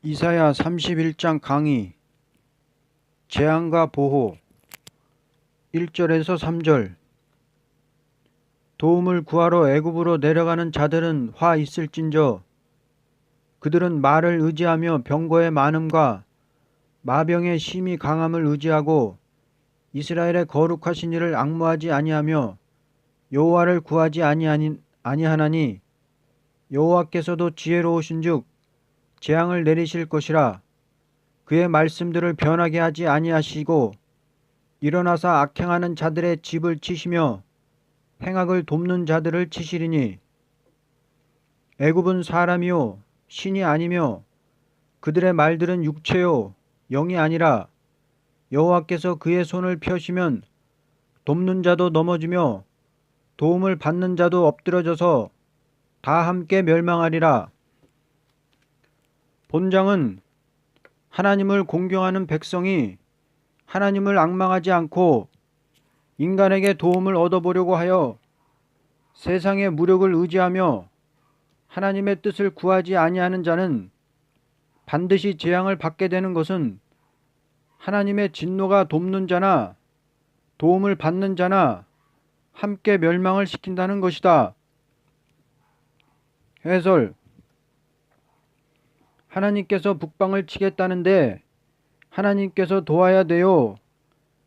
이사야 31장 강의 재앙과 보호 1절에서 3절. 도움을 구하러 애굽으로 내려가는 자들은 화 있을진저. 그들은 말을 의지하며 병거의 많음과 마병의 심히 강함을 의지하고 이스라엘의 거룩하신 이를 앙무하지 아니하며 여호와를 구하지 아니하나니 여호와께서도 지혜로우신즉 재앙을 내리실 것이라. 그의 말씀들을 변하게 하지 아니하시고 일어나사 악행하는 자들의 집을 치시며 행악을 돕는 자들을 치시리니 애굽은 사람이요 신이 아니며 그들의 말들은 육체요 영이 아니라. 여호와께서 그의 손을 펴시면 돕는 자도 넘어지며 도움을 받는 자도 엎드러져서 다 함께 멸망하리라. 본장은 하나님을 공경하는 백성이 하나님을 앙망하지 않고 인간에게 도움을 얻어보려고 하여 세상의 무력을 의지하며 하나님의 뜻을 구하지 아니하는 자는 반드시 재앙을 받게 되는 것은 하나님의 진노가 돕는 자나 도움을 받는 자나 함께 멸망을 시킨다는 것이다. 해설. 하나님께서 북방을 치겠다는데 하나님께서 도와야 돼요.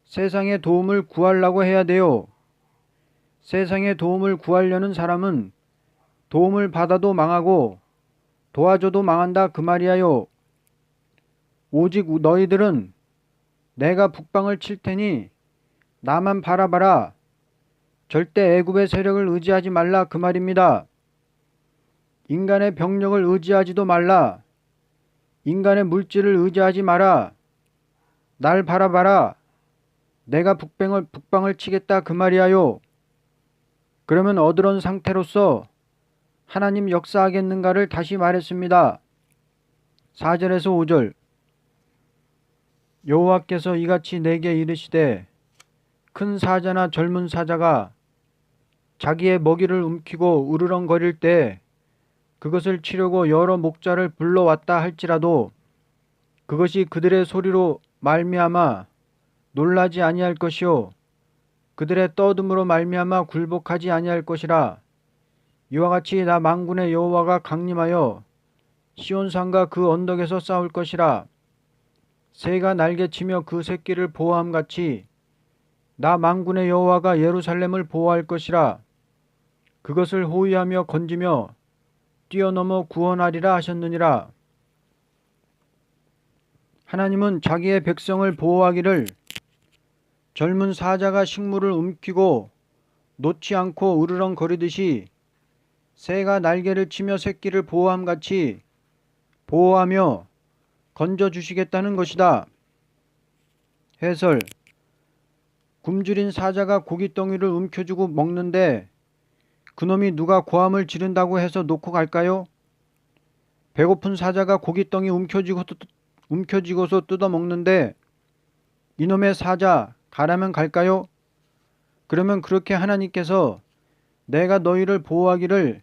세상의 도움을 구하려고 해야 돼요. 세상의 도움을 구하려는 사람은 도움을 받아도 망하고 도와줘도 망한다 그 말이야요. 오직 너희들은 내가 북방을 칠 테니 나만 바라봐라. 절대 애굽의 세력을 의지하지 말라 그 말입니다. 인간의 병력을 의지하지도 말라. 인간의 물질을 의지하지 마라. 날 바라봐라. 내가 북방을 치겠다 그 말이야요. 그러면 어드런 상태로서 하나님 역사하겠는가를 다시 말했습니다. 4절에서 5절. 여호와께서 이같이 내게 이르시되 큰 사자나 젊은 사자가 자기의 먹이를 움키고 으르렁거릴 때 그것을 치려고 여러 목자를 불러왔다 할지라도 그것이 그들의 소리로 말미암아 놀라지 아니할 것이요 그들의 떠듬으로 말미암아 굴복하지 아니할 것이라. 이와 같이 나 만군의 여호와가 강림하여 시온산과 그 언덕에서 싸울 것이라. 새가 날개치며 그 새끼를 보호함같이 나 만군의 여호와가 예루살렘을 보호할 것이라. 그것을 호위하며 건지며 뛰어넘어 구원하리라 하셨느니라. 하나님은 자기의 백성을 보호하기를 젊은 사자가 식물을 움키고 놓지 않고 으르렁거리듯이 새가 날개를 치며 새끼를 보호함같이 보호하며 건져주시겠다는 것이다. 해설. 굶주린 사자가 고깃덩이를 움켜쥐고 먹는데 그놈이 누가 고함을 지른다고 해서 놓고 갈까요? 배고픈 사자가 고깃덩이 움켜쥐고서 뜯어먹는데 이놈의 사자 가라면 갈까요? 그러면 그렇게 하나님께서 내가 너희를 보호하기를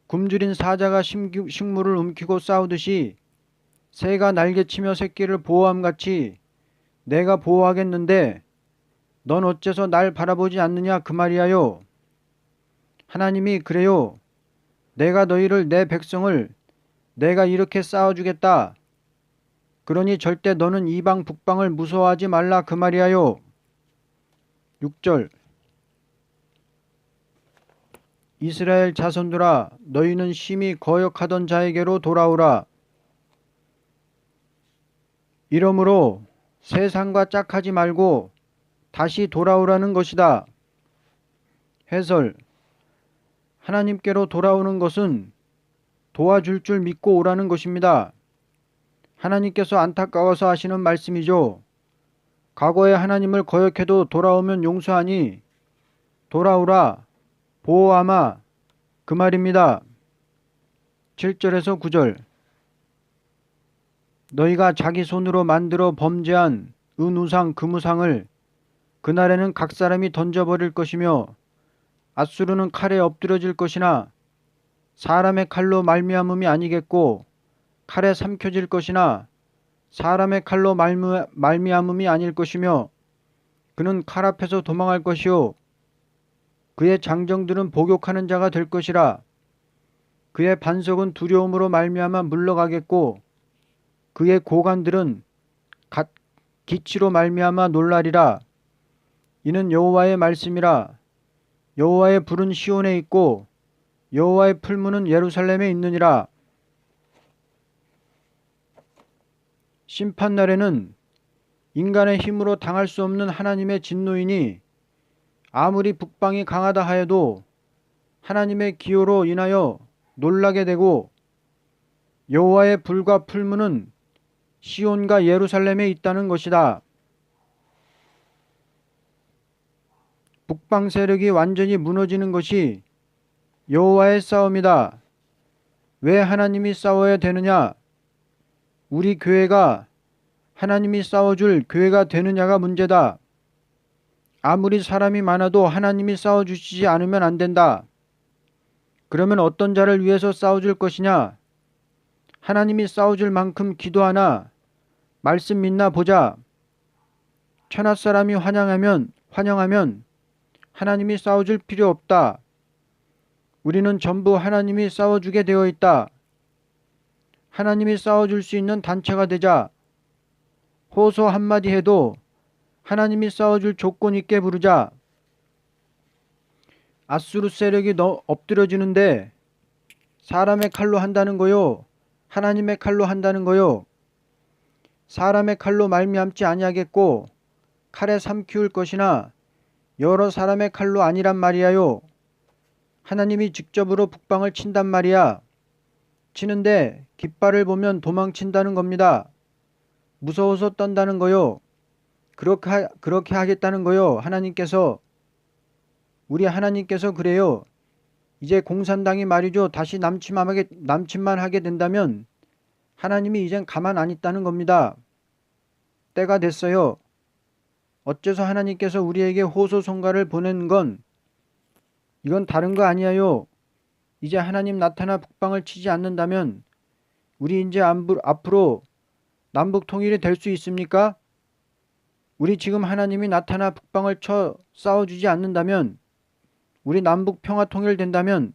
굶주린 사자가 식물을 움키고 싸우듯이 새가 날개치며 새끼를 보호함같이 내가 보호하겠는데 넌 어째서 날 바라보지 않느냐 그 말이야요. 하나님이 그래요. 내가 너희를 내 백성을 내가 이렇게 싸워주겠다. 그러니 절대 너는 이방 북방을 무서워하지 말라 그 말이야요. 6절. 이스라엘 자손들아 너희는 심히 거역하던 자에게로 돌아오라. 이러므로 세상과 짝하지 말고 다시 돌아오라는 것이다. 해설. 하나님께로 돌아오는 것은 도와줄 줄 믿고 오라는 것입니다. 하나님께서 안타까워서 하시는 말씀이죠. 과거에 하나님을 거역해도 돌아오면 용서하니 돌아오라 보호하마 그 말입니다. 7절에서 9절. 너희가 자기 손으로 만들어 범죄한 은우상 금우상을 그날에는 각 사람이 던져버릴 것이며 앗수르는 칼에 엎드려질 것이나 사람의 칼로 말미암음이 아니겠고 칼에 삼켜질 것이나 사람의 칼로 말미암음이 아닐 것이며 그는 칼 앞에서 도망할 것이요 그의 장정들은 복욕하는 자가 될 것이라. 그의 반석은 두려움으로 말미암아 물러가겠고 그의 고관들은 기치로 말미암아 놀라리라. 이는 여호와의 말씀이라. 여호와의 불은 시온에 있고 여호와의 풀무는 예루살렘에 있느니라. 심판날에는 인간의 힘으로 당할 수 없는 하나님의 진노이니 아무리 북방이 강하다 하여도 하나님의 기호로 인하여 놀라게 되고 여호와의 불과 풀무는 시온과 예루살렘에 있다는 것이다. 북방 세력이 완전히 무너지는 것이 여호와의 싸움이다. 왜 하나님이 싸워야 되느냐? 우리 교회가 하나님이 싸워줄 교회가 되느냐가 문제다. 아무리 사람이 많아도 하나님이 싸워주시지 않으면 안 된다. 그러면 어떤 자를 위해서 싸워줄 것이냐? 하나님이 싸워줄 만큼 기도하나 말씀 믿나 보자. 천하 사람이 환영하면 하나님이 싸워줄 필요 없다. 우리는 전부 하나님이 싸워주게 되어 있다. 하나님이 싸워줄 수 있는 단체가 되자. 호소 한마디 해도 하나님이 싸워줄 조건 있게 부르자. 아수르 세력이 엎드려지는데 사람의 칼로 한다는 거요? 하나님의 칼로 한다는 거요? 사람의 칼로 말미암지 아니하겠고 칼에 삼키울 것이나 여러 사람의 칼로 아니란 말이야요. 하나님이 직접으로 북방을 친단 말이야. 치는데 깃발을 보면 도망친다는 겁니다. 무서워서 떤다는 거요. 그렇게 하겠다는 거요. 하나님께서. 우리 하나님께서 그래요. 이제 공산당이 말이죠. 다시 남침만 하게 된다면 하나님이 이젠 가만 안 있다는 겁니다. 때가 됐어요. 어째서 하나님께서 우리에게 호소성가를 보낸 건 이건 다른 거 아니에요. 이제 하나님 나타나 북방을 치지 않는다면 우리 이제 앞으로 남북 통일이 될 수 있습니까? 우리 지금 하나님이 나타나 북방을 쳐 싸워주지 않는다면 우리 남북 평화 통일된다면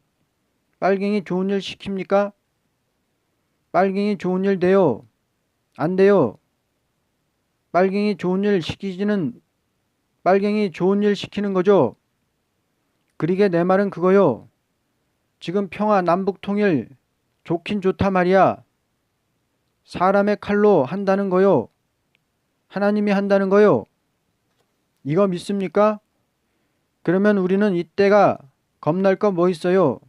빨갱이 좋은 일 시킵니까? 빨갱이 좋은 일 돼요? 안 돼요? 빨갱이 좋은 일 시키는 거죠. 그러게 내 말은 그거요. 지금 평화 남북 통일 좋긴 좋다 말이야. 사람의 칼로 한다는 거요. 하나님이 한다는 거요. 이거 믿습니까? 그러면 우리는 이때가 겁날 거 뭐 있어요?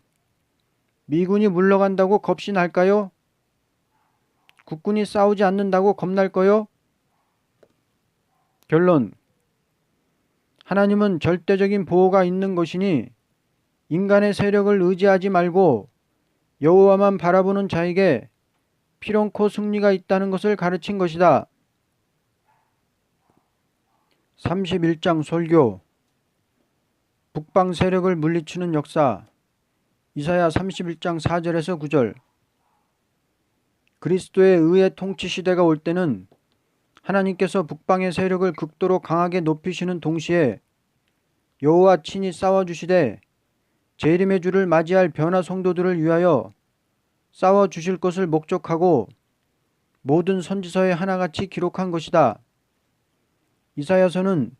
미군이 물러간다고 겁이 날까요? 국군이 싸우지 않는다고 겁날 거요? 결론. 하나님은 절대적인 보호가 있는 것이니 인간의 세력을 의지하지 말고 여호와만 바라보는 자에게 피론코 승리가 있다는 것을 가르친 것이다. 31장 설교. 북방 세력을 물리치는 역사. 이사야 31장 4절에서 9절. 그리스도의 의의 통치 시대가 올 때는 하나님께서 북방의 세력을 극도로 강하게 높이시는 동시에 여호와 친히 싸워주시되 재림의 주를 맞이할 변화 성도들을 위하여 싸워주실 것을 목적하고 모든 선지서에 하나같이 기록한 것이다. 이사야서는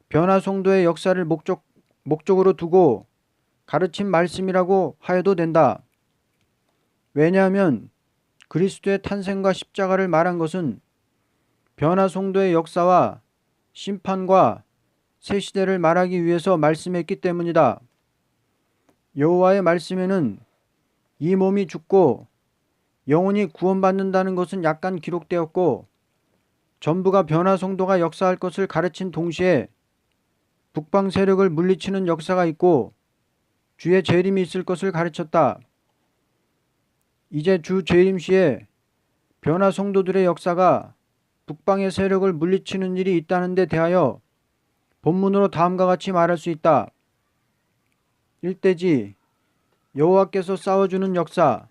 변화 성도의 역사를 목적으로 두고 가르친 말씀이라고 하여도 된다. 왜냐하면 그리스도의 탄생과 십자가를 말한 것은 변화 성도의 역사와 심판과 새 시대를 말하기 위해서 말씀했기 때문이다. 여호와의 말씀에는 이 몸이 죽고 영혼이 구원받는다는 것은 약간 기록되었고 전부가 변화 성도가 역사할 것을 가르친 동시에 북방 세력을 물리치는 역사가 있고 주의 재림이 있을 것을 가르쳤다. 이제 주 재림 시에 변화 성도들의 역사가 북방의 세력을 물리치는 일이 있다는 데 대하여 본문으로 다음과 같이 말할 수 있다. 일대지 여호와께서 싸워주는 역사.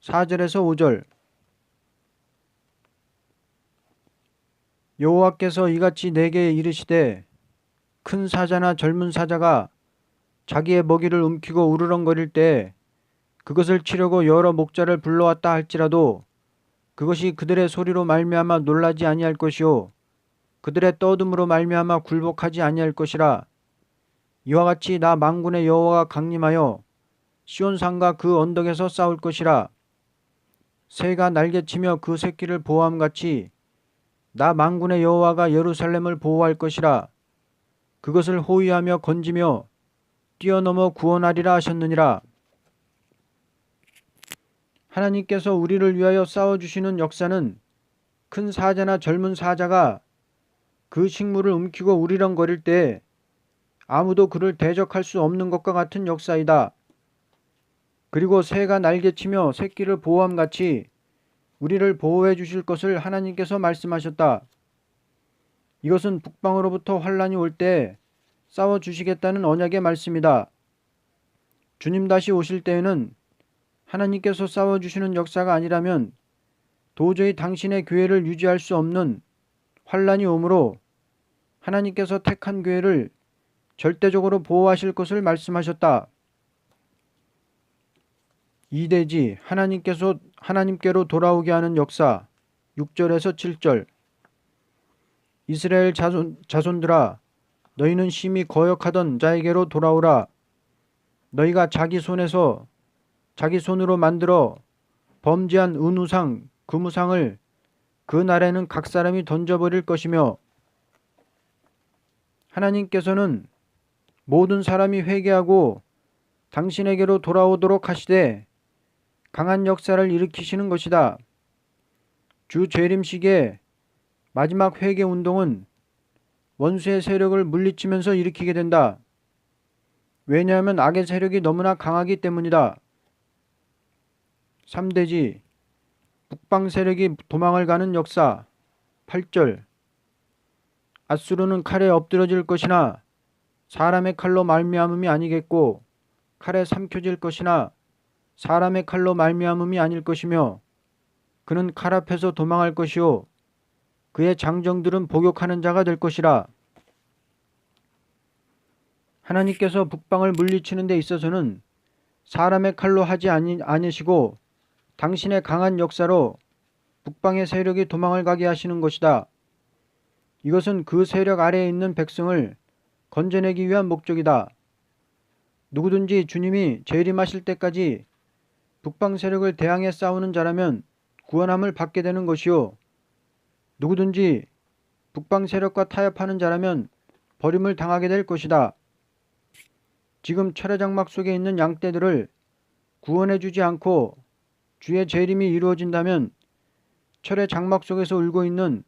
4절에서 5절. 여호와께서 이같이 내게 이르시되 큰 사자나 젊은 사자가 자기의 먹이를 움키고 우르렁거릴 때 그것을 치려고 여러 목자를 불러왔다 할지라도 그것이 그들의 소리로 말미암아 놀라지 아니할 것이요 그들의 떠듬으로 말미암아 굴복하지 아니할 것이라. 이와 같이 나 만군의 여호와가 강림하여 시온산과 그 언덕에서 싸울 것이라. 새가 날개치며 그 새끼를 보호함같이 나 만군의 여호와가 예루살렘을 보호할 것이라. 그것을 호위하며 건지며 뛰어넘어 구원하리라 하셨느니라. 하나님께서 우리를 위하여 싸워주시는 역사는 큰 사자나 젊은 사자가 그 식물을 움키고 우리렁거릴 때 아무도 그를 대적할 수 없는 것과 같은 역사이다. 그리고 새가 날개치며 새끼를 보호함같이 우리를 보호해 주실 것을 하나님께서 말씀하셨다. 이것은 북방으로부터 환란이 올 때 싸워주시겠다는 언약의 말씀이다. 주님 다시 오실 때에는 하나님께서 싸워주시는 역사가 아니라면 도저히 당신의 교회를 유지할 수 없는 환란이 오므로 하나님께서 택한 교회를 절대적으로 보호하실 것을 말씀하셨다. 이대지 하나님께로 돌아오게 하는 역사 6절에서 7절. 이스라엘 자손들아 너희는 심히 거역하던 자에게로 돌아오라. 너희가 자기 손으로 만들어 범죄한 은우상 금우상을 그 날에는 각 사람이 던져버릴 것이며 하나님께서는 모든 사람이 회개하고 당신에게로 돌아오도록 하시되 강한 역사를 일으키시는 것이다. 주 재림식의 마지막 회개 운동은 원수의 세력을 물리치면서 일으키게 된다. 왜냐하면 악의 세력이 너무나 강하기 때문이다. 3대지 북방 세력이 도망을 가는 역사 8절. 앗수르는 칼에 엎드러질 것이나 사람의 칼로 말미암음이 아니겠고 칼에 삼켜질 것이나 사람의 칼로 말미암음이 아닐 것이며 그는 칼 앞에서 도망할 것이요 그의 장정들은 복역하는 자가 될 것이라. 하나님께서 북방을 물리치는 데 있어서는 사람의 칼로 하지 아니시고 당신의 강한 역사로 북방의 세력이 도망을 가게 하시는 것이다. 이것은 그 세력 아래에 있는 백성을 건져내기 위한 목적이다. 누구든지 주님이 재림하실 때까지 북방 세력을 대항해 싸우는 자라면 구원함을 받게 되는 것이요 누구든지 북방 세력과 타협하는 자라면 버림을 당하게 될 것이다. 지금 철의 장막 속에 있는 양떼들을 구원해 주지 않고 주의 재림이 이루어진다면 철의 장막 속에서 울고 있는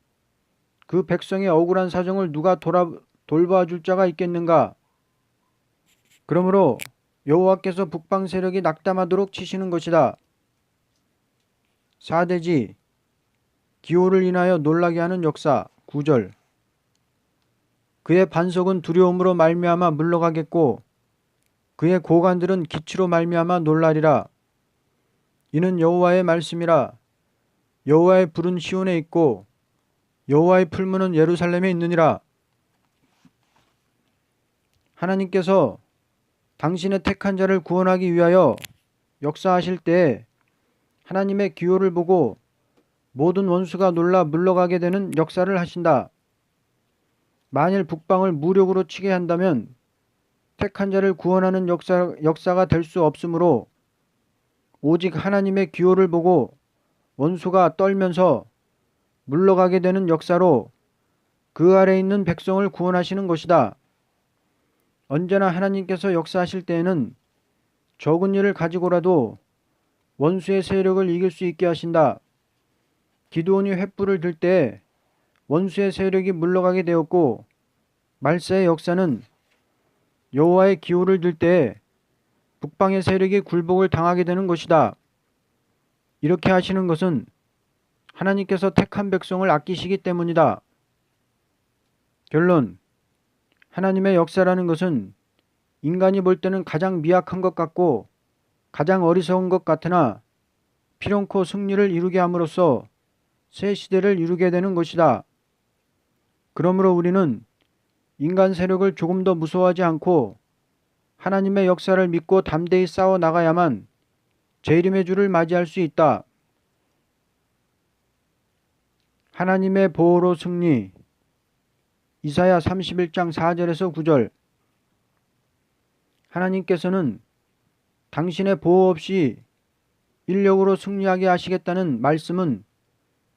그 백성의 억울한 사정을 누가 돌봐 줄 자가 있겠는가? 그러므로 여호와께서 북방 세력이 낙담하도록 치시는 것이다. 4대지 기호를 인하여 놀라게 하는 역사 9절. 그의 반석은 두려움으로 말미암아 물러가겠고 그의 고관들은 기치로 말미암아 놀라리라. 이는 여호와의 말씀이라. 여호와의 불은 시온에 있고 여호와의 풀무는 예루살렘에 있느니라. 하나님께서 당신의 택한 자를 구원하기 위하여 역사하실 때에 하나님의 기호를 보고 모든 원수가 놀라 물러가게 되는 역사를 하신다. 만일 북방을 무력으로 치게 한다면 택한 자를 구원하는 역사가 될 수 없으므로 오직 하나님의 기호를 보고 원수가 떨면서 물러가게 되는 역사로 그 아래 있는 백성을 구원하시는 것이다. 언제나 하나님께서 역사하실 때에는 적은 일을 가지고라도 원수의 세력을 이길 수 있게 하신다. 기드온이 횃불을 들 때 원수의 세력이 물러가게 되었고 말세의 역사는 여호와의 기호를 들 때 북방의 세력이 굴복을 당하게 되는 것이다. 이렇게 하시는 것은 하나님께서 택한 백성을 아끼시기 때문이다. 결론. 하나님의 역사라는 것은 인간이 볼 때는 가장 미약한 것 같고 가장 어리석은 것 같으나 필연코 승리를 이루게 함으로써 새 시대를 이루게 되는 것이다. 그러므로 우리는 인간 세력을 조금 더 무서워하지 않고 하나님의 역사를 믿고 담대히 싸워 나가야만 재림의 주를 맞이할 수 있다. 하나님의 보호로 승리. 이사야 31장 4절에서 9절. 하나님께서는 당신의 보호 없이 인력으로 승리하게 하시겠다는 말씀은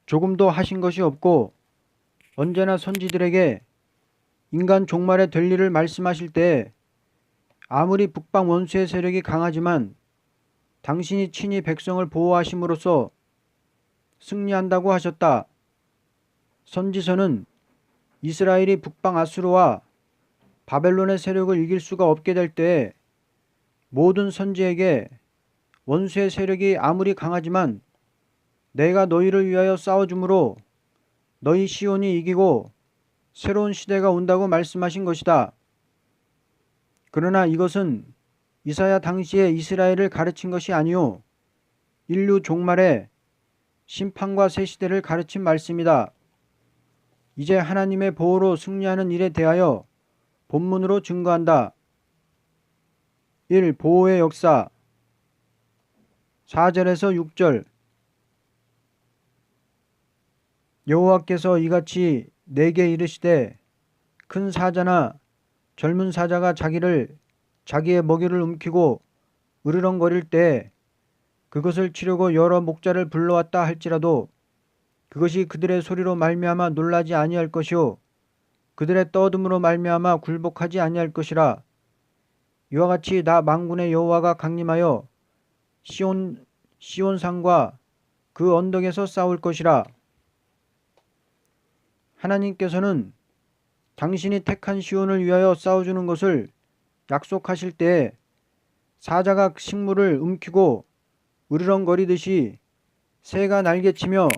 조금도 하신 것이 없고 언제나 선지들에게 인간 종말에 될 일을 말씀하실 때 아무리 북방 원수의 세력이 강하지만 당신이 친히 백성을 보호하심으로써 승리한다고 하셨다. 선지서는 이스라엘이 북방 아수르와 바벨론의 세력을 이길 수가 없게 될 때에 모든 선지에게 원수의 세력이 아무리 강하지만 내가 너희를 위하여 싸워주므로 너희 시온이 이기고 새로운 시대가 온다고 말씀하신 것이다. 그러나 이것은 이사야 당시의 이스라엘을 가르친 것이 아니요 인류 종말의 심판과 새 시대를 가르친 말씀이다. 이제 하나님의 보호로 승리하는 일에 대하여 본문으로 증거한다. 1. 보호의 역사. 4절에서 6절. 여호와께서 이같이 내게 이르시되 큰 사자나 젊은 사자가 자기의 먹이를 움키고 으르렁거릴 때 그것을 치려고 여러 목자를 불러왔다 할지라도 그것이 그들의 소리로 말미암아 놀라지 아니할 것이요 그들의 떠듬으로 말미암아 굴복하지 아니할 것이라. 이와 같이 나 만군의 여호와가 강림하여 시온산과 그 언덕에서 싸울 것이라. 하나님께서는 당신이 택한 시온을 위하여 싸워주는 것을 약속하실 때에 사자가 식물을 움키고 으르렁거리듯이 새가 날개치며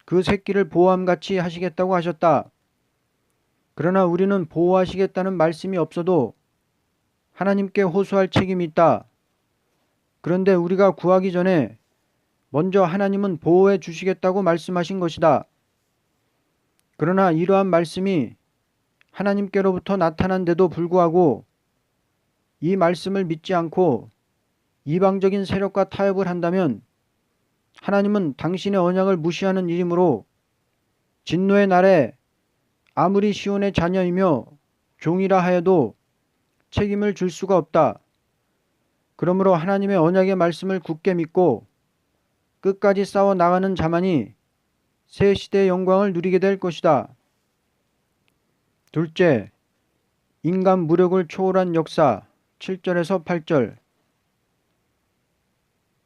그 새끼를 보호함같이 하시겠다고 하셨다. 그러나 우리는 보호하시겠다는 말씀이 없어도 하나님께 호소할 책임이 있다. 그런데 우리가 구하기 전에 먼저 하나님은 보호해 주시겠다고 말씀하신 것이다. 그러나 이러한 말씀이 하나님께로부터 나타난데도 불구하고 이 말씀을 믿지 않고 이방적인 세력과 타협을 한다면 하나님은 당신의 언약을 무시하는 일이므로 진노의 날에 아무리 시온의 자녀이며 종이라 하여도 책임을 질 수가 없다. 그러므로 하나님의 언약의 말씀을 굳게 믿고 끝까지 싸워 나가는 자만이 새 시대의 영광을 누리게 될 것이다. 둘째, 인간 무력을 초월한 역사. 7절에서 8절.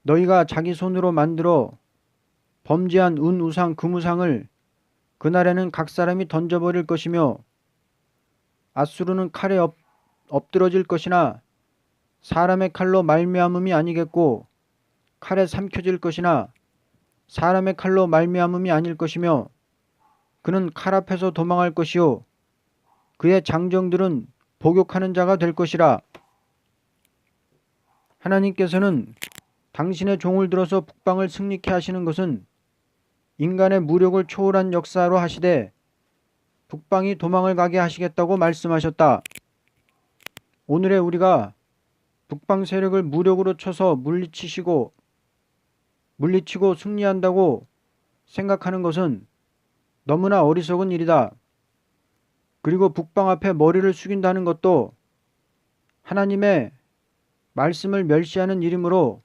너희가 자기 손으로 만들어 범죄한 은 우상 금우상을 그날에는 각 사람이 던져버릴 것이며 아수르는 칼에 엎드러질 것이나 사람의 칼로 말미암음이 아니겠고 칼에 삼켜질 것이나 사람의 칼로 말미암음이 아닐 것이며 그는 칼 앞에서 도망할 것이요 그의 장정들은 복욕하는 자가 될 것이라. 하나님께서는 당신의 종을 들어서 북방을 승리케 하시는 것은 인간의 무력을 초월한 역사로 하시되 북방이 도망을 가게 하시겠다고 말씀하셨다. 오늘의 우리가 북방 세력을 무력으로 쳐서 물리치고 승리한다고 생각하는 것은 너무나 어리석은 일이다. 그리고 북방 앞에 머리를 숙인다는 것도 하나님의 말씀을 멸시하는 일이므로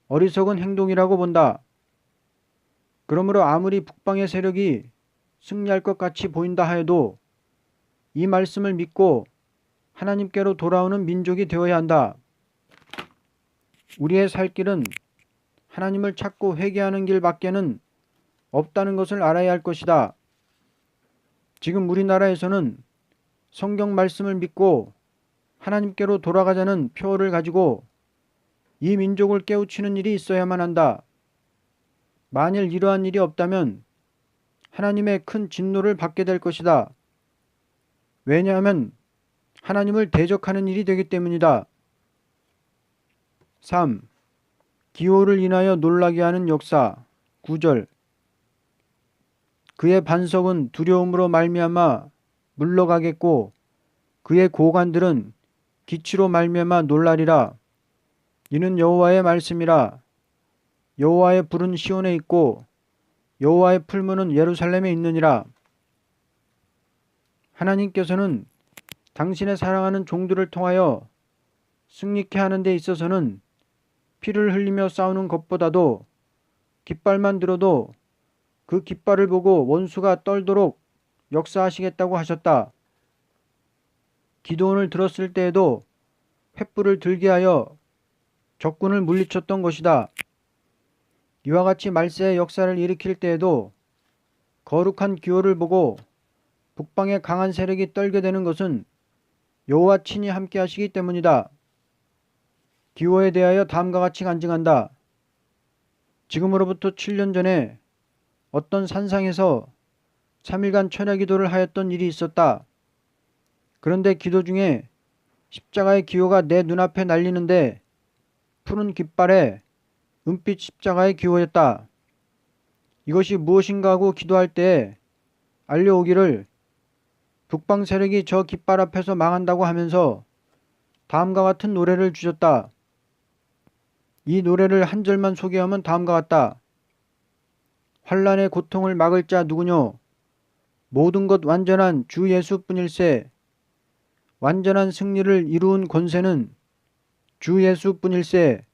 어리석은 행동이라고 본다. 그러므로 아무리 북방의 세력이 승리할 것 같이 보인다 하여도 이 말씀을 믿고 하나님께로 돌아오는 민족이 되어야 한다. 우리의 살 길은 하나님을 찾고 회개하는 길밖에는 없다는 것을 알아야 할 것이다. 지금 우리나라에서는 성경 말씀을 믿고 하나님께로 돌아가자는 표어를 가지고 이 민족을 깨우치는 일이 있어야만 한다. 만일 이러한 일이 없다면 하나님의 큰 진노를 받게 될 것이다. 왜냐하면 하나님을 대적하는 일이 되기 때문이다. 3. 기호를 인하여 놀라게 하는 역사. 9절. 그의 반석은 두려움으로 말미암아 물러가겠고 그의 고관들은 기치로 말미암아 놀라리라. 이는 여호와의 말씀이라. 여호와의 불은 시온에 있고 여호와의 풀무는 예루살렘에 있느니라. 하나님께서는 당신의 사랑하는 종들을 통하여 승리케 하는 데 있어서는 피를 흘리며 싸우는 것보다도 깃발만 들어도 그 깃발을 보고 원수가 떨도록 역사하시겠다고 하셨다. 기드온을 들었을 때에도 횃불을 들게 하여 적군을 물리쳤던 것이다. 이와 같이 말세의 역사를 일으킬 때에도 거룩한 기호를 보고 북방의 강한 세력이 떨게 되는 것은 여호와 친히 함께 하시기 때문이다. 기호에 대하여 다음과 같이 간증한다. 지금으로부터 7년 전에 어떤 산상에서 3일간 철야 기도를 하였던 일이 있었다. 그런데 기도 중에 십자가의 기호가 내 눈앞에 날리는데 푸른 깃발에 은빛 십자가의 기호였다. 이것이 무엇인가 하고 기도할 때에 알려오기를 북방 세력이 저 깃발 앞에서 망한다고 하면서 다음과 같은 노래를 주셨다. 이 노래를 한 절만 소개하면 다음과 같다. 환란의 고통을 막을 자 누구뇨? 모든 것 완전한 주 예수뿐일세. 완전한 승리를 이루은 권세는 주 예수뿐일세.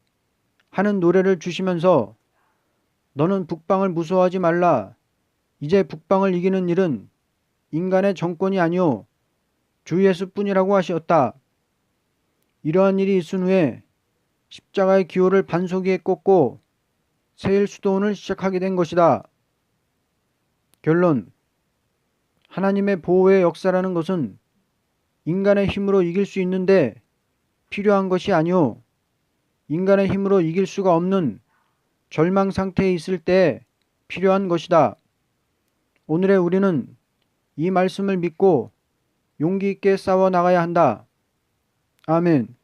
하는 노래를 주시면서 너는 북방을 무서워하지 말라. 이제 북방을 이기는 일은 인간의 정권이 아니오 주 예수뿐이라고 하셨다. 이러한 일이 있은 후에 십자가의 기호를 반석 위에 꽂고 세일 수도원을 시작하게 된 것이다. 결론. 하나님의 보호의 역사라는 것은 인간의 힘으로 이길 수 있는데 필요한 것이 아니오 인간의 힘으로 이길 수가 없는 절망 상태에 있을 때 필요한 것이다. 오늘의 우리는 이 말씀을 믿고 용기 있게 싸워 나가야 한다. 아멘.